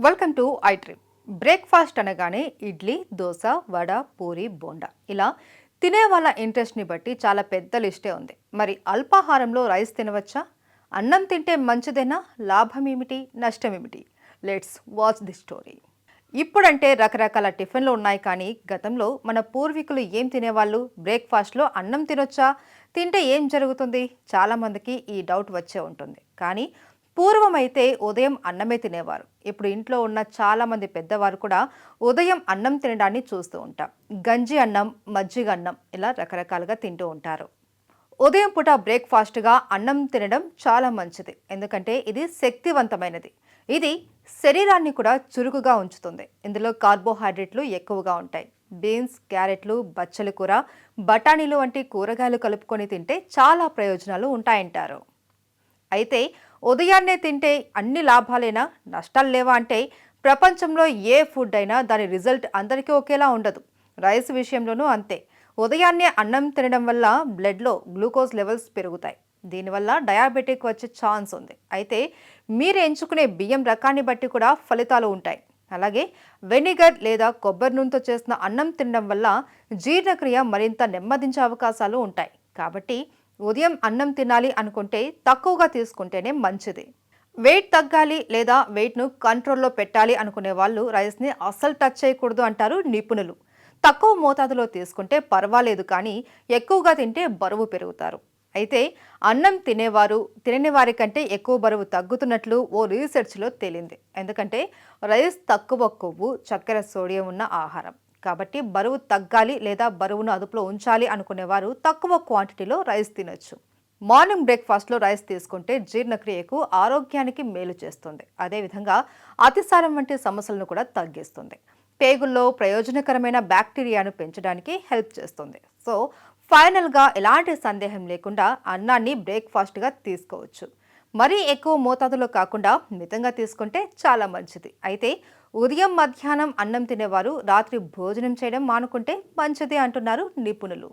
Welcome to I dream. Breakfast అనగానే ఇడ్లీ, దోశ, వడ, పూరి, బోండా ఇలా తినే వాళ్ళ ఇంట్రెస్ట్ని బట్టి చాలా పెద్ద లిస్టే ఉంది. మరి అల్పాహారంలో రైస్ తినవచ్చా? అన్నం తింటే మంచిదేనా? లాభం ఏమిటి, నష్టం ఏమిటి? Let's watch the story. ఇప్పుడంటే రకరకాల టిఫిన్లు ఉన్నాయి, కానీ గతంలో మన పూర్వీకులు ఏం తినేవాళ్ళు? బ్రేక్ఫాస్ట్లో అన్నం తినొచ్చా? తింటే ఏం జరుగుతుంది? చాలామందికి ఈ డౌట్ వచ్చే ఉంటుంది. కానీ పూర్వం అయితే ఉదయం అన్నమే తినేవారు. ఇప్పుడు ఇంట్లో ఉన్న చాలామంది పెద్దవారు కూడా ఉదయం అన్నం తినడాన్ని చూస్తూ ఉంటాం. గంజి అన్నం, మజ్జిగ అన్నం ఇలా రకరకాలుగా తింటూ ఉంటారు. ఉదయం పూట బ్రేక్ఫాస్ట్గా అన్నం తినడం చాలా మంచిది, ఎందుకంటే ఇది శక్తివంతమైనది. ఇది శరీరాన్ని కూడా చురుకుగా ఉంచుతుంది. ఇందులో కార్బోహైడ్రేట్లు ఎక్కువగా ఉంటాయి. బీన్స్, క్యారెట్లు, బచ్చలి కూర, బఠానీలు వంటి కూరగాయలు కలుపుకొని తింటే చాలా ప్రయోజనాలు ఉంటాయంటారు. అయితే ఉదయాన్నే తింటే అన్ని లాభాలేనా, నష్టాలు లేవా అంటే ప్రపంచంలో ఏ ఫుడ్ అయినా దాని రిజల్ట్ అందరికీ ఒకేలా ఉండదు. రైస్ విషయంలోనూ అంతే. ఉదయాన్నే అన్నం తినడం వల్ల బ్లడ్లో గ్లూకోజ్ లెవెల్స్ పెరుగుతాయి. దీనివల్ల డయాబెటిక్ వచ్చే ఛాన్స్ ఉంది. అయితే మీరు ఎంచుకునే బియ్యం రకాన్ని బట్టి కూడా ఫలితాలు ఉంటాయి. అలాగే వెనిగర్ లేదా కొబ్బరి నూనెతో చేసిన అన్నం తినడం వల్ల జీర్ణక్రియ మరింత నెమ్మదించే అవకాశాలు ఉంటాయి. కాబట్టి ఉదయం అన్నం తినాలి అనుకుంటే తక్కువగా తీసుకుంటేనే మంచిది. వెయిట్ తగ్గాలి లేదా వెయిట్ను కంట్రోల్లో పెట్టాలి అనుకునే వాళ్ళు రైస్ని అస్సలు టచ్ చేయకూడదు అంటారు నిపుణులు. తక్కువ మోతాదులో తీసుకుంటే పర్వాలేదు, కానీ ఎక్కువగా తింటే బరువు పెరుగుతారు. అయితే అన్నం తినేవారు తినని వారి కంటే ఎక్కువ బరువు తగ్గుతున్నట్లు ఓ రీసెర్చ్లో తేలింది. ఎందుకంటే రైస్ తక్కువ కొవ్వు, చక్కెర, సోడియం ఉన్న ఆహారం. కాబట్టి బరువు తగ్గాలి లేదా బరువును అదుపులో ఉంచాలి అనుకునేవారు తక్కువ క్వాంటిటీలో రైస్ తినొచ్చు. మార్నింగ్ బ్రేక్ఫాస్ట్లో రైస్ తీసుకుంటే జీర్ణక్రియకు, ఆరోగ్యానికి మేలు చేస్తుంది. అదేవిధంగా అతిసారం వంటి సమస్యలను కూడా తగ్గిస్తుంది. పేగుల్లో ప్రయోజనకరమైన బ్యాక్టీరియాను పెంచడానికి హెల్ప్ చేస్తుంది. సో ఫైనల్గా ఎలాంటి సందేహం లేకుండా అన్నాన్ని బ్రేక్ఫాస్ట్గా తీసుకోవచ్చు. మరీ ఎక్కువ మోతాదులో కాకుండా మితంగా తీసుకుంటే చాలా మంచిది. అయితే ఉదయం, మధ్యాహ్నం అన్నం తినేవారు రాత్రి భోజనం చేయడం మానుకుంటే మంచిది అంటున్నారు నిపుణులు.